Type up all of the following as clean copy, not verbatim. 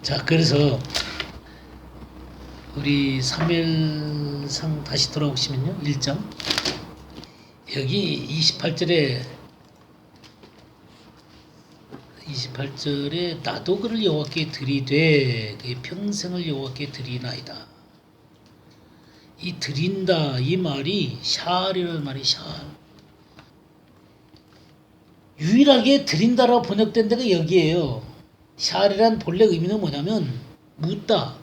자, 그래서 우리 사무엘상 다시 돌아오시면요. 1장. 여기 28절에 나도 그를 여호와께 드리되 그의 평생을 여호와께 드리나이다. 이 드린다 이 말이 샤알이라는 말이 샤알. 유일하게 드린다라고 번역된 데가 여기에요. 샤알이란 본래 의미는 뭐냐면 묻다,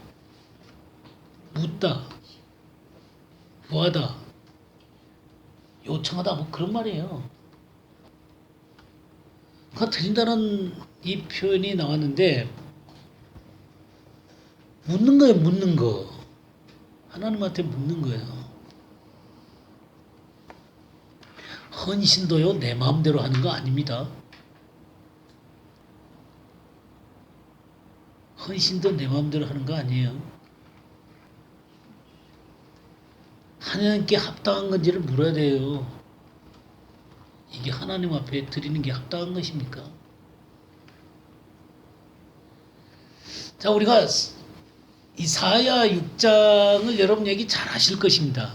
뭐하다, 요청하다 뭐 그런 말이에요. 그 드린다는 이 표현이 나왔는데 묻는 거예요. 묻는 거. 하나님한테 묻는 거예요. 헌신도요 내 마음대로 하는 거 아닙니다. 헌신도 내 마음대로 하는 거 아니에요. 하나님께 합당한 건지를 물어야 돼요. 이게 하나님 앞에 드리는 게 합당한 것입니까? 자, 우리가 이사야 6장을 여러분 얘기 잘 하실 것입니다.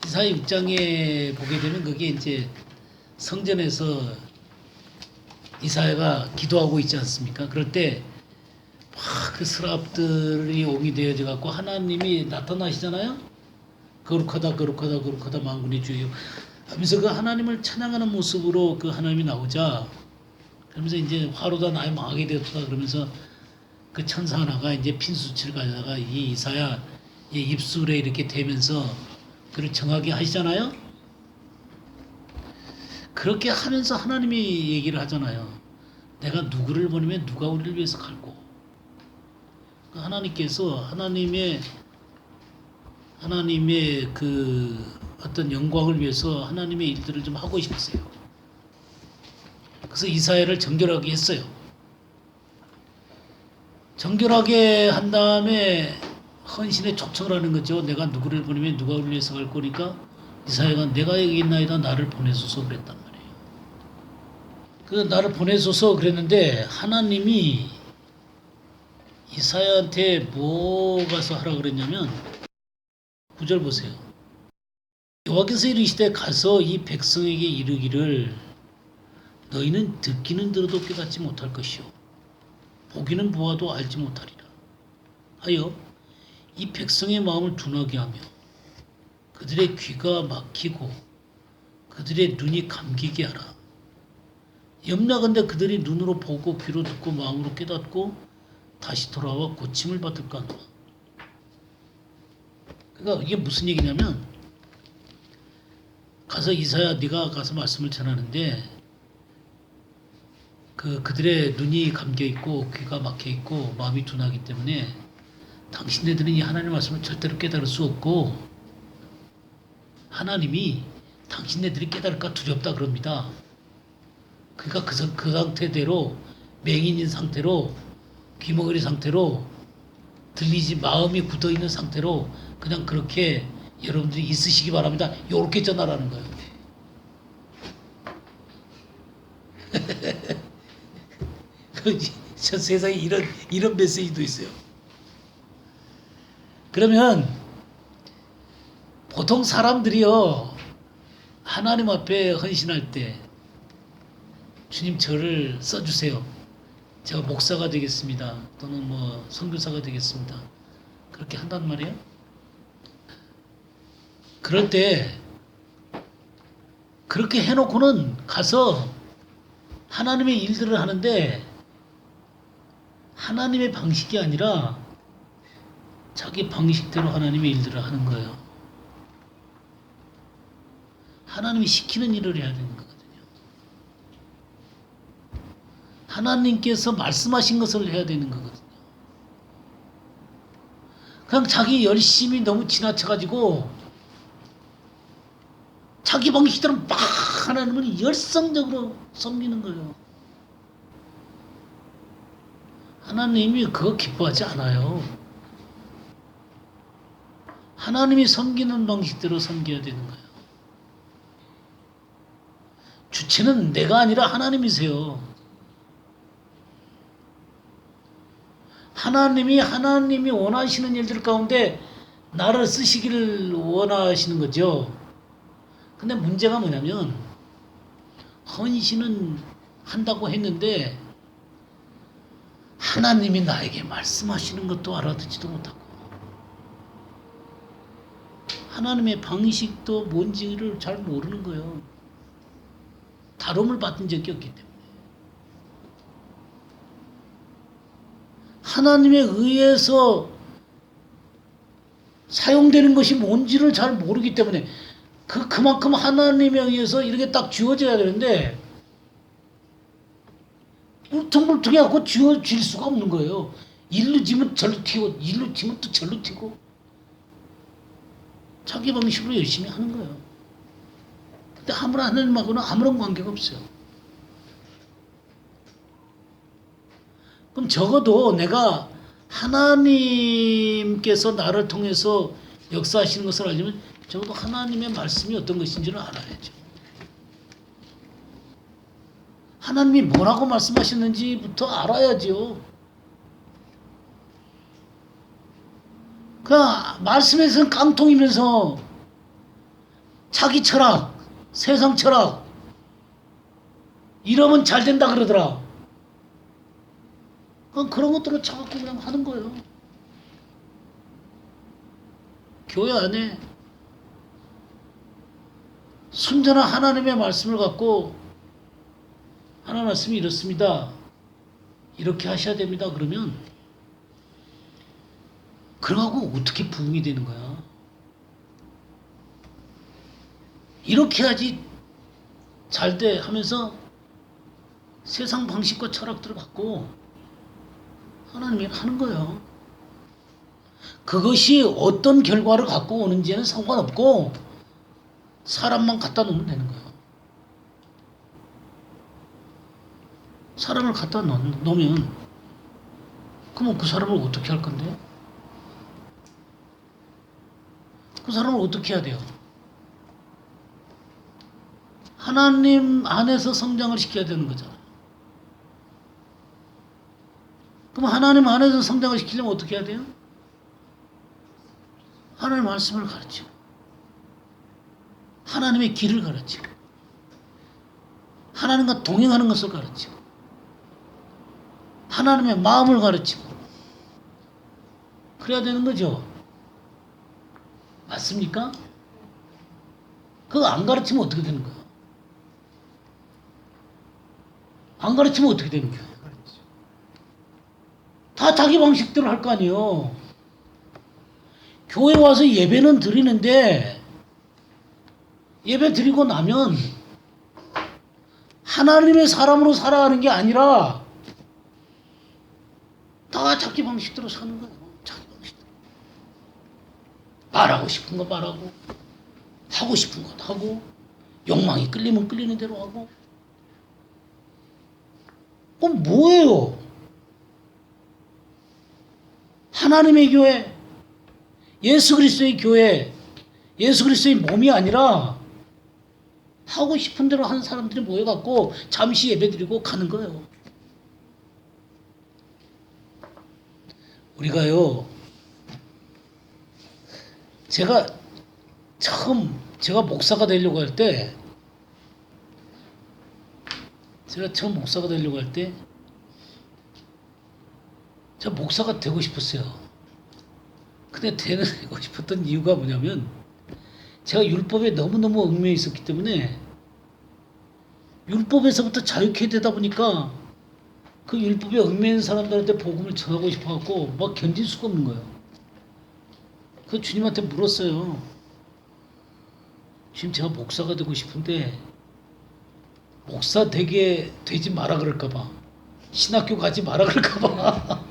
이사야 6장에 보게 되면 거기에 이제 성전에서 이사야가 기도하고 있지 않습니까? 그럴 때 막 그 스랍들이 옹이 되어져 갖고 하나님이 나타나시잖아요. 거룩하다 거룩하다 거룩하다 만군의 주여 하면서 그 하나님을 찬양하는 모습으로 그 하나님이 나오자 그러면서 이제 화로다 나의 망하게 되었다 그러면서 그 천사 하나가 이제 핀수치를 가져다가 이 이사야 이 입술에 이렇게 대면서 그를 정하게 하시잖아요. 그렇게 하면서 하나님이 얘기를 하잖아요. 내가 누구를 보내면 누가 우리를 위해서 갈고. 하나님께서 하나님의 그 어떤 영광을 위해서 하나님의 일들을 좀 하고 싶으세요. 그래서 이사야를 정결하게 했어요. 정결하게 한 다음에 헌신에 초청을 하는 거죠. 내가 누구를 보내면 누가 우리를 위해서 갈 거니까 이사야가 내가 여기 있나이다 나를 보내소서 그랬단 말이에요. 그 나를 보내소서 그랬는데 하나님이 이사야한테 뭐 가서 하라 그랬냐면 9절 보세요. 여호와께서 이르시되 가서 이 백성에게 이르기를 너희는 듣기는 들어도 깨닫지 못할 것이요 보기는 보아도 알지 못하리라 하여 이 백성의 마음을 둔하게 하며 그들의 귀가 막히고 그들의 눈이 감기게 하라. 염라건대 그들이 눈으로 보고 귀로 듣고 마음으로 깨닫고 다시 돌아와 고침을 받을까 하노라. 그러니까 이게 무슨 얘기냐면 가서 이사야 네가 가서 말씀을 전하는데 그들의 눈이 감겨 있고 귀가 막혀 있고 마음이 둔하기 때문에 당신네들은 이 하나님의 말씀을 절대로 깨달을 수 없고 하나님이 당신네들이 깨달을까 두렵다 그럽니다. 그러니까 그 상태대로 맹인인 상태로 귀머거리 상태로 들리지 마음이 굳어있는 상태로 그냥 그렇게 여러분들이 있으시기 바랍니다. 요렇게 전하라는 거예요. 저 세상에 이런 메시지도 있어요. 그러면 보통 사람들이요 하나님 앞에 헌신할 때 주님 저를 써주세요. 제가 목사가 되겠습니다. 또는 뭐 선교사가 되겠습니다. 그렇게 한단 말이에요. 그럴 때 그렇게 해놓고는 가서 하나님의 일들을 하는데 하나님의 방식이 아니라 자기 방식대로 하나님의 일들을 하는 거예요. 하나님이 시키는 일을 해야 되는 거거든요. 하나님께서 말씀하신 것을 해야 되는 거거든요. 그냥 자기 열심이 너무 지나쳐가지고 자기 방식대로 막 하나님을 열성적으로 섬기는 거예요. 하나님이 그거 기뻐하지 않아요. 하나님이 섬기는 방식대로 섬겨야 되는 거예요. 주체는 내가 아니라 하나님이세요. 하나님이 원하시는 일들 가운데 나를 쓰시기를 원하시는 거죠. 근데 문제가 뭐냐면 헌신은 한다고 했는데 하나님이 나에게 말씀하시는 것도 알아듣지도 못하고 하나님의 방식도 뭔지를 잘 모르는 거예요. 다름을 받은 적이 없기 때문에. 하나님에 의해서 사용되는 것이 뭔지를 잘 모르기 때문에 그만큼 하나님에 의해서 이렇게 딱 주어져야 되는데 울퉁불퉁해갖고 주어질 수가 없는 거예요. 일로 지면 절로 튀고 일로 지면 또 절로 튀고 자기 방식으로 열심히 하는 거예요. 근데 하나님하고는 아무런 관계가 없어요. 그럼 적어도 내가 하나님께서 나를 통해서 역사하시는 것을 알려면 적어도 하나님의 말씀이 어떤 것인지를 알아야죠. 하나님이 뭐라고 말씀하셨는지부터 알아야죠. 그 말씀에서는 깡통이면서 자기 철학, 세상 철학 이러면 잘 된다 그러더라. 그런 것들을 자꾸 그냥 하는 거예요. 교회 안에 순전한 하나님의 말씀을 갖고 하나님 말씀이 이렇습니다. 이렇게 하셔야 됩니다. 그러면 그러고 어떻게 부흥이 되는 거야? 이렇게 해야지 잘 돼 하면서 세상 방식과 철학들을 갖고 하나님이 하는 거예요. 그것이 어떤 결과를 갖고 오는지는 상관없고 사람만 갖다 놓으면 되는 거예요. 사람을 갖다 놓으면 그러면 그 사람을 어떻게 할 건데? 그 사람을 어떻게 해야 돼요? 하나님 안에서 성장을 시켜야 되는 거잖아요. 그럼 하나님 안에서 성장을 시키려면 어떻게 해야 돼요? 하나님의 말씀을 가르치고 하나님의 길을 가르치고 하나님과 동행하는 것을 가르치고 하나님의 마음을 가르치고 그래야 되는 거죠. 맞습니까? 그거 안 가르치면 어떻게 되는 거야? 안 가르치면 어떻게 되는 거야? 다 자기 방식대로 할 거 아니에요. 교회 와서 예배는 드리는데 예배 드리고 나면 하나님의 사람으로 살아가는 게 아니라 다 자기 방식대로 사는 거예요. 자기 방식대로. 말하고 싶은 거 말하고 하고 싶은 거 하고 욕망이 끌리면 끌리는 대로 하고 그럼 뭐예요? 하나님의 교회, 예수 그리스도의 교회, 예수 그리스도의 몸이 아니라 하고 싶은 대로 하는 사람들이 모여갖고 잠시 예배드리고 가는 거예요. 우리가요, 제가 목사가 되려고 할 때, 제가 처음 목사가 되려고 할 때, 제가 목사가 되고 싶었어요. 근데 되고 싶었던 이유가 뭐냐면, 제가 율법에 너무너무 얽매여 있었기 때문에, 율법에서부터 자유케 되다 보니까, 그 율법에 얽매인 사람들한테 복음을 전하고 싶어갖고, 막 견딜 수가 없는 거예요. 그 주님한테 물었어요. 지금 제가 목사가 되고 싶은데, 목사 되지 마라 그럴까봐. 신학교 가지 마라 그럴까봐.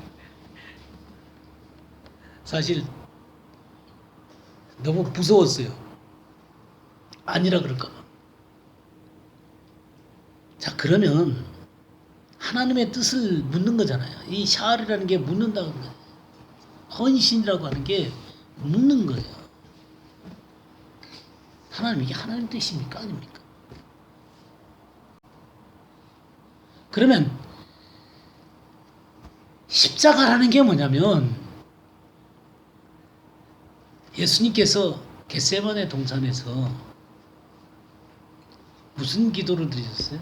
사실 너무 무서웠어요. 아니라 그럴까봐. 자, 그러면 하나님의 뜻을 묻는 거잖아요. 이 샤알이라는 게 묻는다는 거예요. 헌신이라고 하는 게 묻는 거예요. 하나님, 이게 하나님 뜻입니까? 아닙니까? 그러면 십자가라는 게 뭐냐면 예수님께서 겟세마네 동산에서 무슨 기도를 드리셨어요?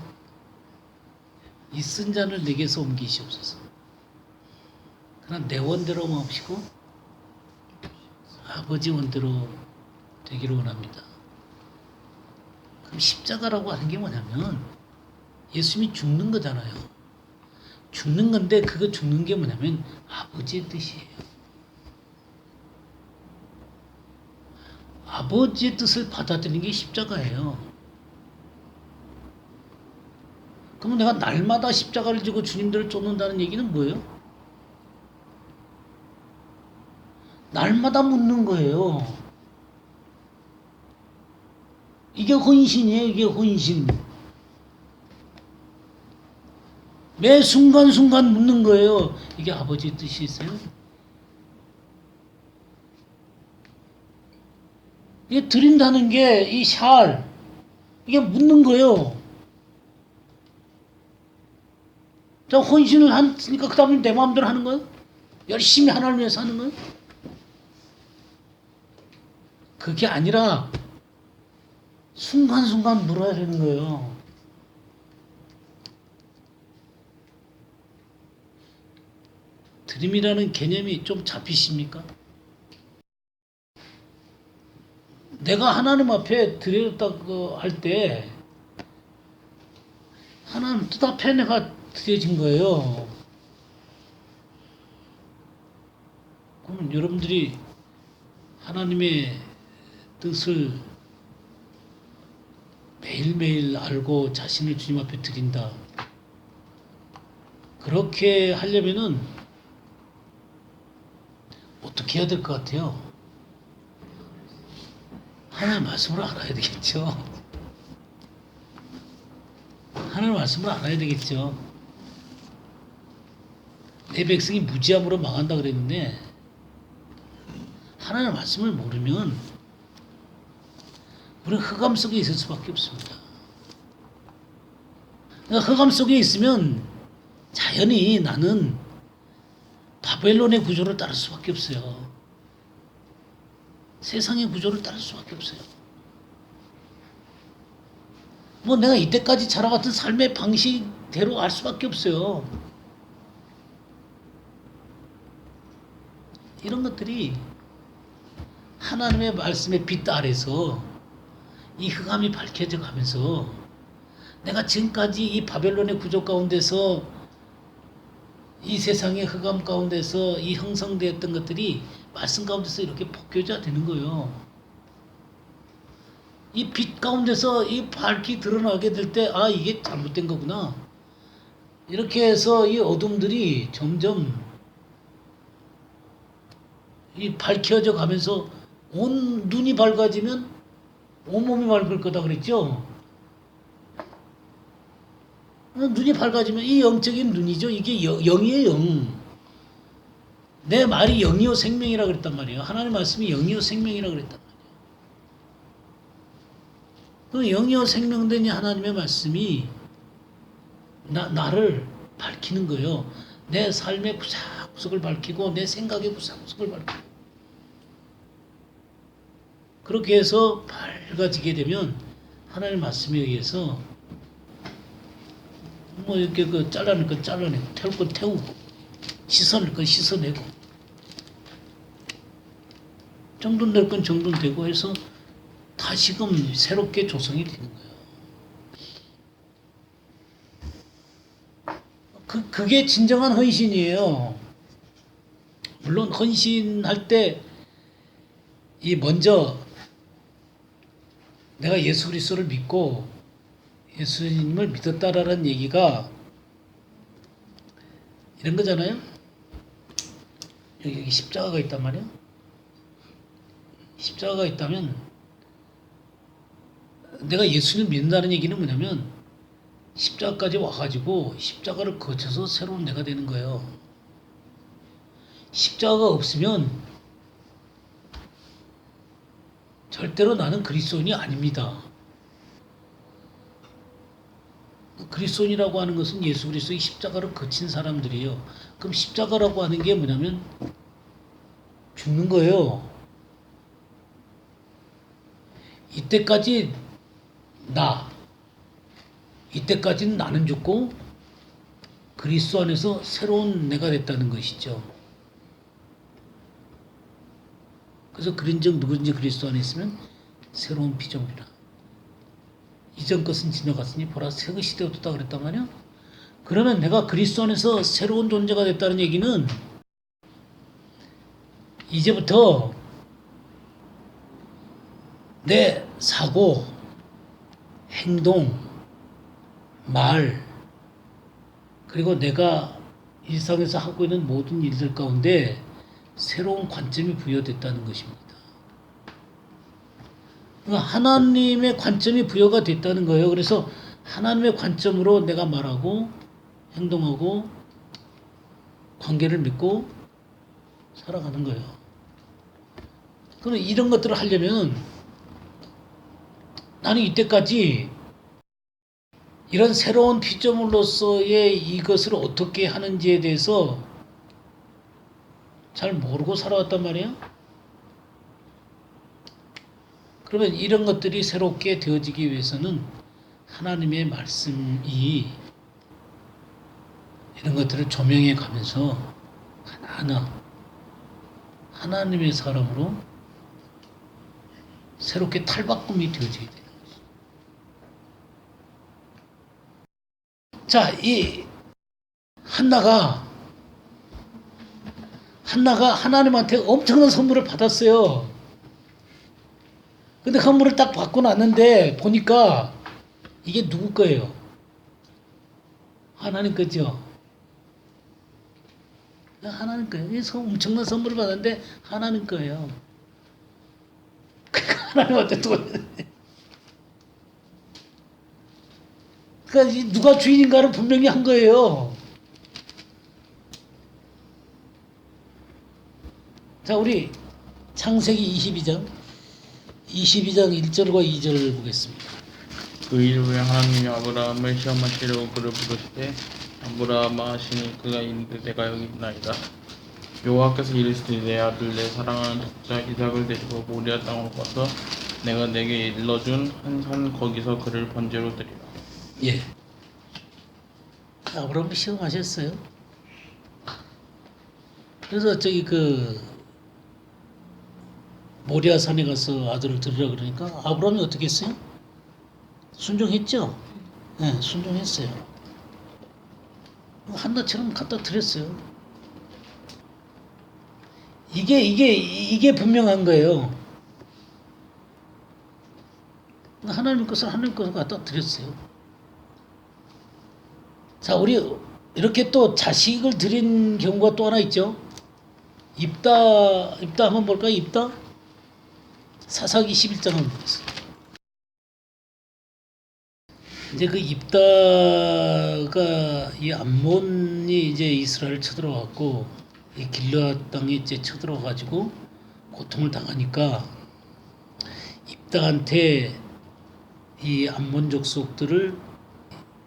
이 쓴 잔을 내게서 옮기시옵소서. 그러나 내 원대로 마옵시고 아버지 원대로 되기를 원합니다. 그럼 십자가라고 하는 게 뭐냐면 예수님이 죽는 거잖아요. 죽는 건데 그거 죽는 게 뭐냐면 아버지의 뜻이에요. 아버지의 뜻을 받아들이는 게 십자가예요. 그러면 내가 날마다 십자가를 지고 주님들을 쫓는다는 얘기는 뭐예요? 날마다 묻는 거예요. 이게 헌신이에요. 이게 헌신. 매 순간순간 묻는 거예요. 이게 아버지의 뜻이 있어요? 이게 드린다는 게 이 샬 이게 묻는 거예요. 자, 헌신을 했으니까 그 다음에 내 마음대로 하는 거예요? 열심히 하나님을 위해서 하는 거예요? 그게 아니라 순간순간 물어야 되는 거예요. 드림이라는 개념이 좀 잡히십니까? 내가 하나님 앞에 드렸다고 할 때 하나님 뜻 앞에 내가 드려진 거예요. 그러면 여러분들이 하나님의 뜻을 매일매일 알고 자신을 주님 앞에 드린다. 그렇게 하려면은 어떻게 해야 될 것 같아요? 하나님 말씀을 알아야 되겠죠. 하나님 말씀을 알아야 되겠죠. 내 백성이 무지함으로 망한다 그랬는데 하나님 말씀을 모르면 우리는 흑암 속에 있을 수밖에 없습니다. 그러니까 흑암 속에 있으면 자연히 나는 바벨론의 구조를 따를 수밖에 없어요. 세상의 구조를 따를 수밖에 없어요. 뭐 내가 이때까지 자라왔던 삶의 방식대로 알 수밖에 없어요. 이런 것들이 하나님의 말씀의 빛 아래서 이 흑암이 밝혀져 가면서 내가 지금까지 이 바벨론의 구조 가운데서 이 세상의 흑암 가운데서 이 형성되었던 것들이 말씀 가운데서 이렇게 벗겨져야 되는 거예요. 이 빛 가운데서 이 밝기 드러나게 될 때, 아, 이게 잘못된 거구나. 이렇게 해서 이 어둠들이 점점 이 밝혀져 가면서 온 눈이 밝아지면 온몸이 밝을 거다 그랬죠? 눈이 밝아지면 이 영적인 눈이죠. 이게 영이에요, 영. 내 말이 영이요 생명이라 그랬단 말이에요. 하나님의 말씀이 영이요 생명이라 그랬단 말이에요. 그 영이요 생명된 이 하나님의 말씀이 나를 밝히는 거예요. 내 삶의 구석구석을 밝히고 내 생각의 구석구석을 밝히고 그렇게 해서 밝아지게 되면 하나님의 말씀에 의해서 뭐 이렇게 그 잘라낼 건 잘라내고 태울 건 태우고 씻어낼 건 씻어내고 정돈될 건 정돈되고 해서 다시금 새롭게 조성이 되는 거예요. 그게 진정한 헌신이에요. 물론 헌신할 때 이 먼저 내가 예수 그리스도를 믿고 예수님을 믿었다라는 얘기가 이런 거잖아요. 여기 십자가가 있단 말이에요. 십자가가 있다면 내가 예수님을 믿는다는 얘기는 뭐냐면 십자가까지 와가지고 십자가를 거쳐서 새로운 내가 되는 거예요. 십자가가 없으면 절대로 나는 그리스도인이 아닙니다. 그리스도인이라고 하는 것은 예수 그리스도의 십자가를 거친 사람들이에요. 그럼 십자가라고 하는 게 뭐냐면 죽는 거예요. 이때까지 이때까지는 나는 죽고 그리스도 안에서 새로운 내가 됐다는 것이죠. 그래서 그런즉 누구든지 그리스도 안에 있으면 새로운 피조물이라. 이전 것은 지나갔으니 보라 새 것이 되었다 그랬단 말이야. 그러면 내가 그리스도 안에서 새로운 존재가 됐다는 얘기는 이제부터 내 사고, 행동, 말, 그리고 내가 일상에서 하고 있는 모든 일들 가운데 새로운 관점이 부여됐다는 것입니다. 그러니까 하나님의 관점이 부여가 됐다는 거예요. 그래서 하나님의 관점으로 내가 말하고 행동하고 관계를 맺고 살아가는 거예요. 그럼 이런 것들을 하려면 나는 이때까지 이런 새로운 피조물로서의 이것을 어떻게 하는지에 대해서 잘 모르고 살아왔단 말이에요. 그러면 이런 것들이 새롭게 되어지기 위해서는 하나님의 말씀이 이런 것들을 조명해 가면서 하나하나 하나님의 사람으로 새롭게 탈바꿈이 되어져야 돼요. 자, 이 한나가 하나님한테 엄청난 선물을 받았어요. 근데 선물을 딱 받고 났는데 보니까 이게 누구 거예요? 하나님 거죠. 하나님 거예요. 엄청난 선물을 받았는데 하나님 거예요. 하나님한테 또 그러니까 누가 주인인가를 분명히 한 거예요. 자, 우리 창세기 22장 1절과 2절을 보겠습니다. 그 일 후에 하나님이 아브라함을 시험하시려고 그를 부르시되 아브라함아 하시니 그가 이르되 내가 여기 있나이다. 여호와께서 이르시되 내 아들 내 사랑하는 독자 이삭을 데리고 모리아 땅으로 가서 내가 내게 일러준 한 산 거기서 그를 번제로 드리라. 예. 아브라함을 시험하셨어요. 그래서 저기 모리아 산에 가서 아들을 드리라 그러니까 아브라함이 어떻게 했어요? 순종했죠? 네, 순종했어요. 한나처럼 갖다 드렸어요. 이게 분명한 거예요. 하나님 것을 갖다 드렸어요. 자, 우리 이렇게 또 자식을 드린 경우가 또 하나 있죠. 입다 한번 볼까요? 입다 사사기 11장 한번 보겠습니다. 이제 그 입다가 이 암몬이 이제 이스라엘을 쳐들어왔고 이 길르앗 땅에 이제 쳐들어가지고 고통을 당하니까 입다한테 이 암몬 족속들을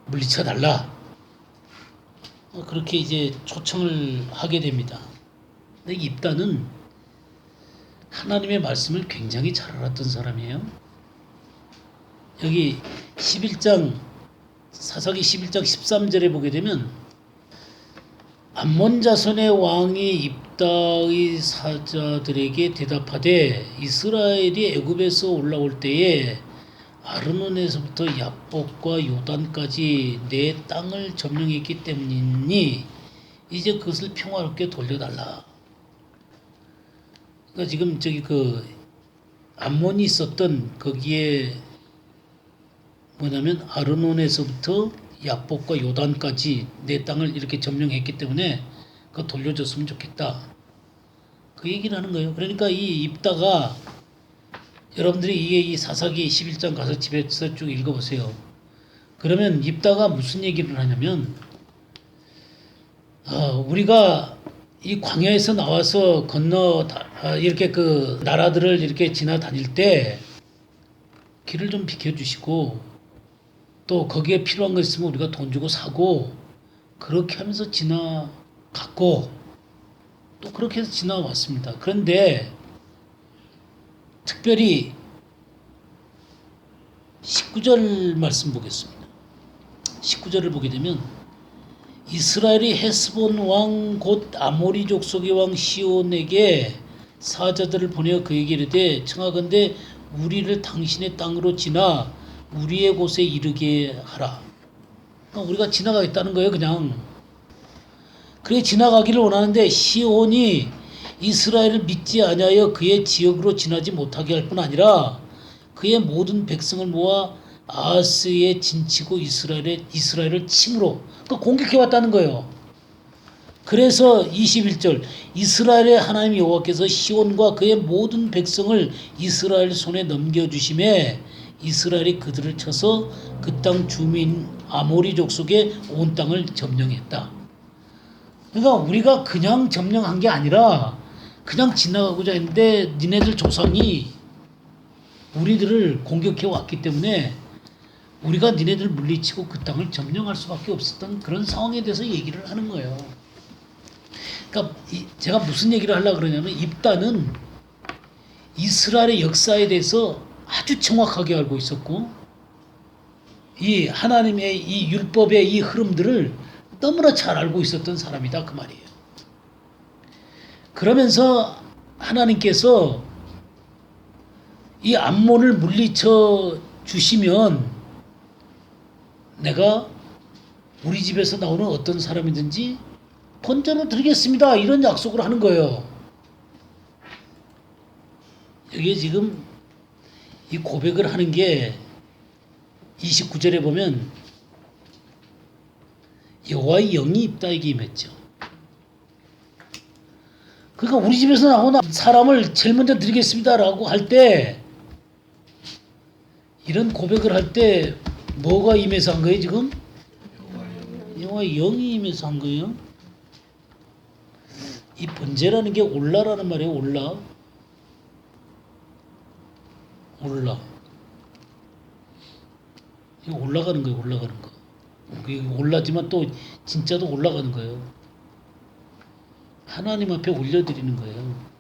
물리쳐 달라. 그렇게 이제 초청을 하게 됩니다. 근데 입다는 하나님의 말씀을 굉장히 잘 알았던 사람이에요. 여기 11장 사사기 11장 13절에 보게 되면 암몬 자손의 왕이 입다의 사자들에게 대답하되 이스라엘이 애굽에서 올라올 때에 아르논에서부터 야복과 요단까지 내 땅을 점령했기 때문이니 이제 그것을 평화롭게 돌려달라. 그러니까 지금 저기 암몬이 있었던 거기에 뭐냐면 아르논에서부터 야복과 요단까지 내 땅을 이렇게 점령했기 때문에 그거 돌려줬으면 좋겠다. 그 얘기를 하는 거예요. 그러니까 이 입다가 여러분들이 이 사사기 11장 가서 집에서 쭉 읽어보세요. 그러면 입다가 무슨 얘기를 하냐면 우리가 이 광야에서 나와서 이렇게 그 나라들을 이렇게 지나다닐 때 길을 좀 비켜주시고 또 거기에 필요한 거 있으면 우리가 돈 주고 사고 그렇게 하면서 지나갔고 또 그렇게 해서 지나왔습니다. 그런데 특별히 19절 말씀 보겠습니다. 19절을 보게 되면 이스라엘이 헤스본 왕 곧 아모리 족속의 왕 시온에게 사자들을 보내어 그에게 이르되 청하건대 우리를 당신의 땅으로 지나 우리의 곳에 이르게 하라. 그러니까 우리가 지나가겠다는 거예요. 그냥 그래 지나가기를 원하는데 시온이 이스라엘을 믿지 아니하여 그의 지역으로 지나지 못하게 할 뿐 아니라 그의 모든 백성을 모아 아하스에 진치고 이스라엘을 침으로 그러니까 공격해 왔다는 거예요. 그래서 21절 이스라엘의 하나님 여호와께서 시온과 그의 모든 백성을 이스라엘 손에 넘겨주심에 이스라엘이 그들을 쳐서 그 땅 주민 아모리 족속의 온 땅을 점령했다. 그러니까 우리가 그냥 점령한 게 아니라 그냥 지나가고자 했는데 니네들 조상이 우리들을 공격해 왔기 때문에 우리가 니네들 물리치고 그 땅을 점령할 수밖에 없었던 그런 상황에 대해서 얘기를 하는 거예요. 그러니까 제가 무슨 얘기를 하려고 그러냐면 입다는 이스라엘의 역사에 대해서 아주 정확하게 알고 있었고 이 하나님의 이 율법의 이 흐름들을 너무나 잘 알고 있었던 사람이다 그 말이에요. 그러면서 하나님께서 이 암몬을 물리쳐 주시면 내가 우리 집에서 나오는 어떤 사람이든지 번제로 드리겠습니다. 이런 약속을 하는 거예요. 여기에 지금 이 고백을 하는 게 29절에 보면 여호와의 영이 입다에게 임했죠. 그러니까 우리 집에서 나오는 사람을 제일 먼저 드리겠습니다라고 할 때 이런 고백을 할 때 뭐가 임해서 한 거예요 지금? 여호와의 영이 임해서 한 거예요. 이 번제라는 게 올라라는 말이에요. 올라. 이거 올라가는 거예요. 올라가는 거. 그게 올라지만 또 진짜도 올라가는 거예요. 하나님 앞에 올려드리는 거예요.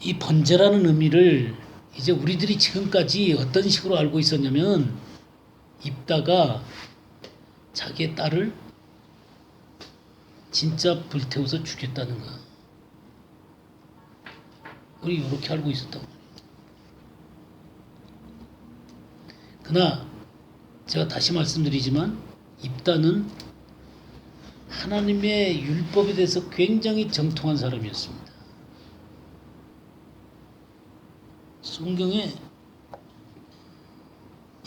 이 번제라는 의미를 이제 우리들이 지금까지 어떤 식으로 알고 있었냐면 입다가 자기의 딸을 진짜 불태워서 죽였다는 거야. 우리 이렇게 알고 있었단 말이에요. 그러나 제가 다시 말씀드리지만 입다는 하나님의 율법에 대해서 굉장히 정통한 사람이었습니다. 성경에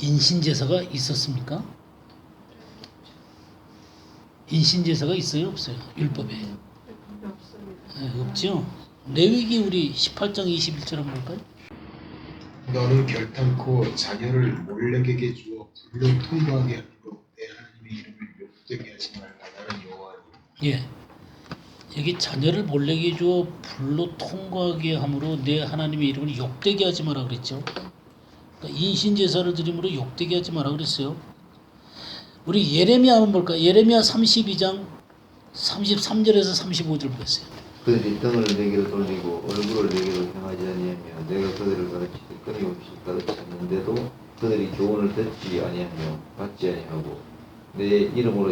인신제사가 있었습니까? 인신제사가 있어요? 없어요? 율법에? 네, 없죠? 레위기 우리 18장 21절 한번 볼까요? 너는 결단코 자녀를 몰렉에게 주어 불로 통과하게 함으로 내 하나님의 이름을 욕되게 하지 말라. 나는 여호와니. 예. 여기 자녀를 몰래게 주어 불로 통과하게 함으로 내 하나님의 이름을 욕되게 하지 마라 그랬죠. 그러니까 인신제사를 드림으로 욕되게 하지 마라 그랬어요. 우리 예레미야 한번 볼까요? 예레미야 32장 33절에서 35절 보겠어요. 그들이 등을 내게로 돌리고 얼굴을 내게로 향하지 아니하며 내가 그들을 가르치되 끊임없이 가르쳤는데도 그들이 교훈을 듣지 아니하며 받지 아니하고 내 이름으로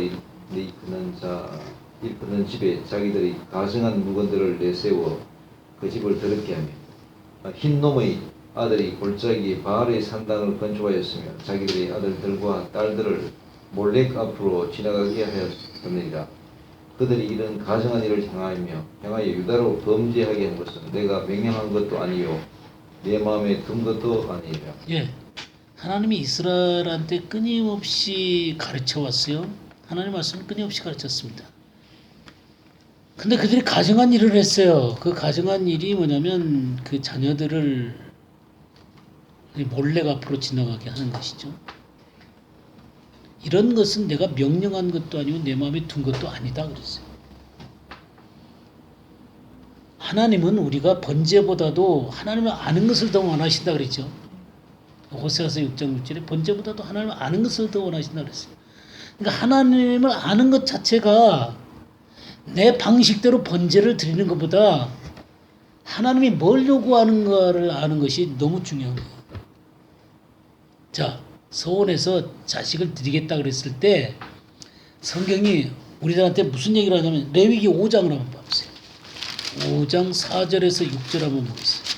일컫는 집에 자기들이 가증한 물건들을 내세워 그 집을 더럽게 하며 흰놈의 아들이 골짜기에 바알의 산당을 건축하였으며 자기들의 아들들과 딸들을 몰렉 앞으로 지나가게 하였느니라. 그들이 이런 가증한 일을 향하여 유다로 범죄하게 한 것은 내가 명령한 것도 아니요 내 마음에 든 것도 아니라. 예. 하나님이 이스라엘한테 끊임없이 가르쳐 왔어요. 하나님 말씀을 끊임없이 가르쳤습니다. 근데 그들이 가증한 일을 했어요. 그 가증한 일이 뭐냐면 그 자녀들을 몰래 앞으로 지나가게 하는 것이죠. 이런 것은 내가 명령한 것도 아니고 내 마음에 둔 것도 아니다 그랬어요. 하나님은 우리가 번제보다도 하나님을 아는 것을 더 원하신다 그랬죠. 호세아서 6장 6절에 번제보다도 하나님을 아는 것을 더 원하신다 그랬어요. 그러니까 하나님을 아는 것 자체가 내 방식대로 번제를 드리는 것보다 하나님이 뭘 요구하는가를 아는 것이 너무 중요한 거예요. 자, 서원에서 자식을 드리겠다 그랬을 때 성경이 우리들한테 무슨 얘기를 하냐면 레위기 5장을 한번 봐보세요. 5장 4절에서 6절 한번 보겠습니다.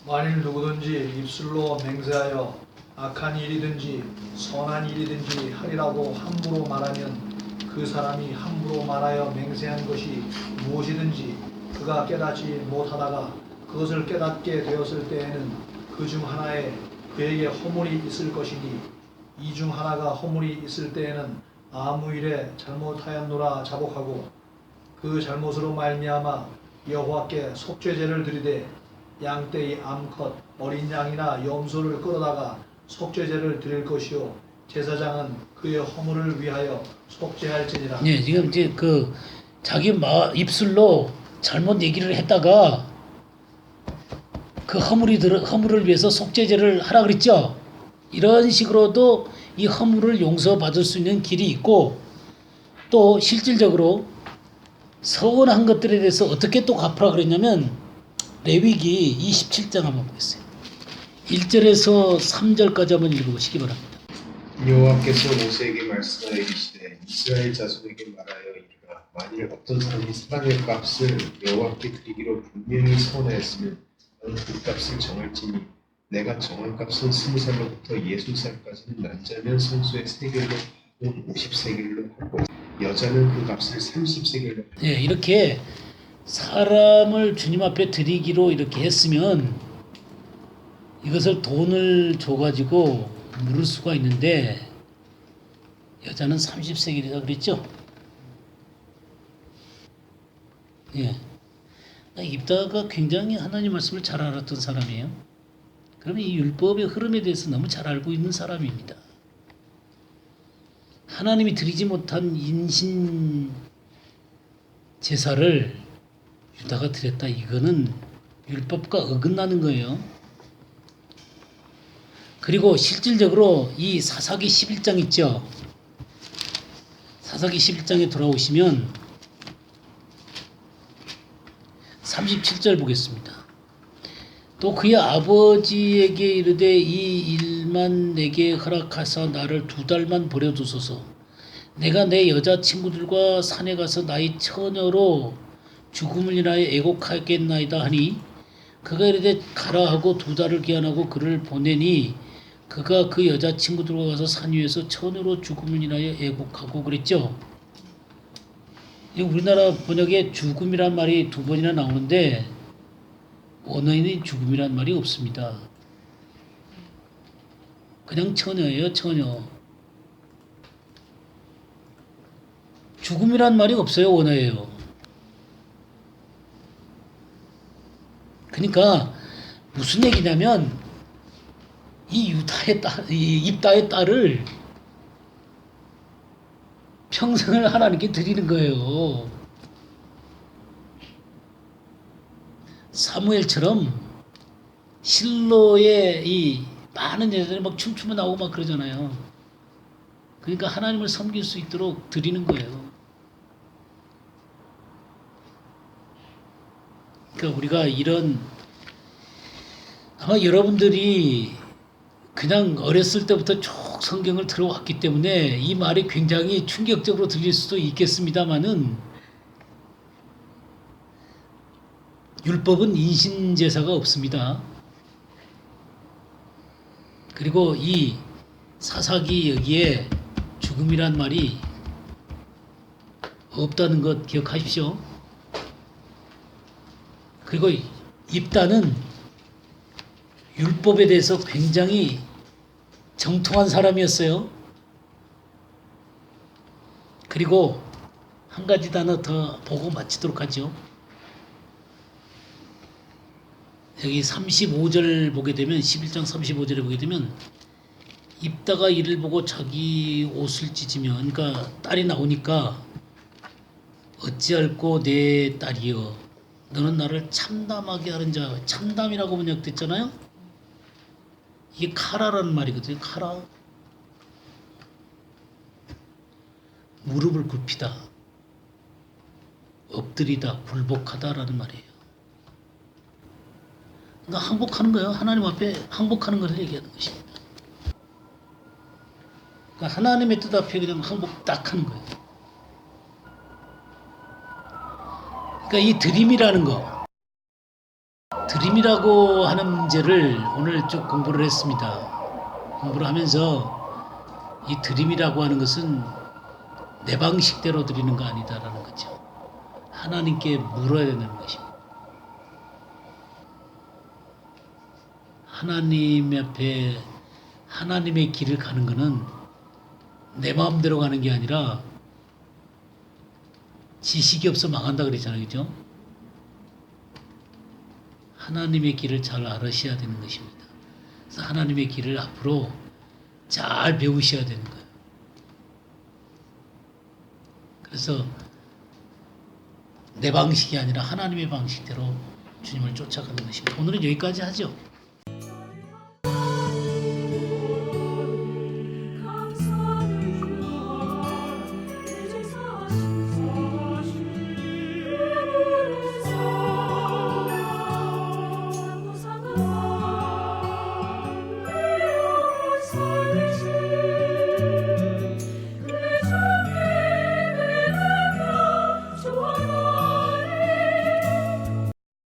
만일 누구든지 입술로 맹세하여 악한 일이든지 선한 일이든지 하리라고 함부로 말하면 그 사람이 함부로 말하여 맹세한 것이 무엇이든지 그가 깨닫지 못하다가 그것을 깨닫게 되었을 때에는 그 중 하나에 그에게 허물이 있을 것이니 이 중 하나가 허물이 있을 때에는 아무 일에 잘못하였노라 자복하고 그 잘못으로 말미암아 여호와께 속죄제를 드리되 양떼의 암컷 어린 양이나 염소를 끌어다가 속죄제를 드릴 것이요 제사장은 그의 허물을 위하여 속죄할지니라. 예, 지금 이제 그 자기 입술로 잘못 얘기를 했다가 그 허물을 위해서 속죄제를 하라 그랬죠. 이런 식으로도 이 허물을 용서받을 수 있는 길이 있고 또 실질적으로 서운한 것들에 대해서 어떻게 또 갚으라 그랬냐면 레위기 27장 한번 보겠어요. 1절에서 3절까지 한번 읽어보시기 바랍니다. 여호와께서 모세에게 말씀하여 이르시되 이스라엘 자손에게 말하여 이르라. 만일 어떤 사람이 사람의 값을 여호와께 드리기로 분명히 서원하였으면 너는 그 값을 정할지니 내가 정한 값은 20살로부터 60살까지는 남자면 선수의 세겔로 돈 50세겔로 하고 여자는 그 값을 30세겔로 하고. 예, 이렇게 사람을 주님 앞에 드리기로 이렇게 했으면 이것을 돈을 줘가지고 물을 수가 있는데 여자는 30세겔이라 그랬죠. 예, 입다가 굉장히 하나님 말씀을 잘 알았던 사람이에요. 그러면 이 율법의 흐름에 대해서 너무 잘 알고 있는 사람입니다. 하나님이 드리지 못한 인신 제사를 유다가 드렸다. 이거는 율법과 어긋나는 거예요. 그리고 실질적으로 이 사사기 11장 있죠. 사사기 11장에 돌아오시면 37절 보겠습니다. 또 그의 아버지에게 이르되 이 일만 내게 허락하사 나를 2달만 버려두소서. 내가 내 여자친구들과 산에 가서 나의 처녀로 죽음을 인하여 애곡하겠나이다 하니 그가 이르되 가라 하고 2달을 기한하고 그를 보내니 그가 그 여자친구들과 가서 산 위에서 처녀로 죽음을 인하여 애곡하고 그랬죠. 우리나라 번역에 죽음이란 말이 2번이나 나오는데 원어에는 죽음이란 말이 없습니다. 그냥 처녀예요, 처녀. 죽음이란 말이 없어요, 원어예요. 그러니까 무슨 얘기냐면 이 입다의 딸을 평생을 하나님께 드리는 거예요. 사무엘처럼 실로의 이 많은 여자들이 막 춤추며 나오고 막 그러잖아요. 그러니까 하나님을 섬길 수 있도록 드리는 거예요. 그러니까 우리가 이런 아마 여러분들이 그냥 어렸을 때부터 쭉 성경을 들어왔기 때문에 이 말이 굉장히 충격적으로 들릴 수도 있겠습니다만은 율법은 인신제사가 없습니다. 그리고 이 사사기 여기에 죽음이란 말이 없다는 것 기억하십시오. 그리고 입다는 율법에 대해서 굉장히 정통한 사람이었어요. 그리고 한 가지 단어 더 보고 마치도록 하죠. 여기 35절 보게 되면 11장 35절에 보게 되면 입다가 이를 보고 자기 옷을 찢으며 그러니까 딸이 나오니까 어찌할꼬 내 딸이여 너는 나를 참담하게 하는 자 참담이라고 번역됐잖아요. 이게 카라라는 말이거든요. 카라. 무릎을 굽히다, 엎드리다, 굴복하다라는 말이에요. 그러니까 항복하는 거예요. 하나님 앞에 항복하는 것을 얘기하는 것입니다. 그러니까 하나님의 뜻 앞에 그냥 항복 딱 하는 거예요. 그러니까 이 드림이라는 거, 드림이라고 하는 문제를 오늘 쭉 공부를 했습니다. 공부를 하면서 이 드림이라고 하는 것은 내 방식대로 드리는 거 아니다라는 거죠. 하나님께 물어야 되는 것입니다. 하나님 앞에 하나님의 길을 가는 것은 내 마음대로 가는 게 아니라 지식이 없어 망한다 그랬잖아요. 그죠? 하나님의 길을 잘 알으셔야 되는 것입니다. 그래서 하나님의 길을 앞으로 잘 배우셔야 되는 거예요. 그래서 내 방식이 아니라 하나님의 방식대로 주님을 쫓아가는 것입니다. 오늘은 여기까지 하죠.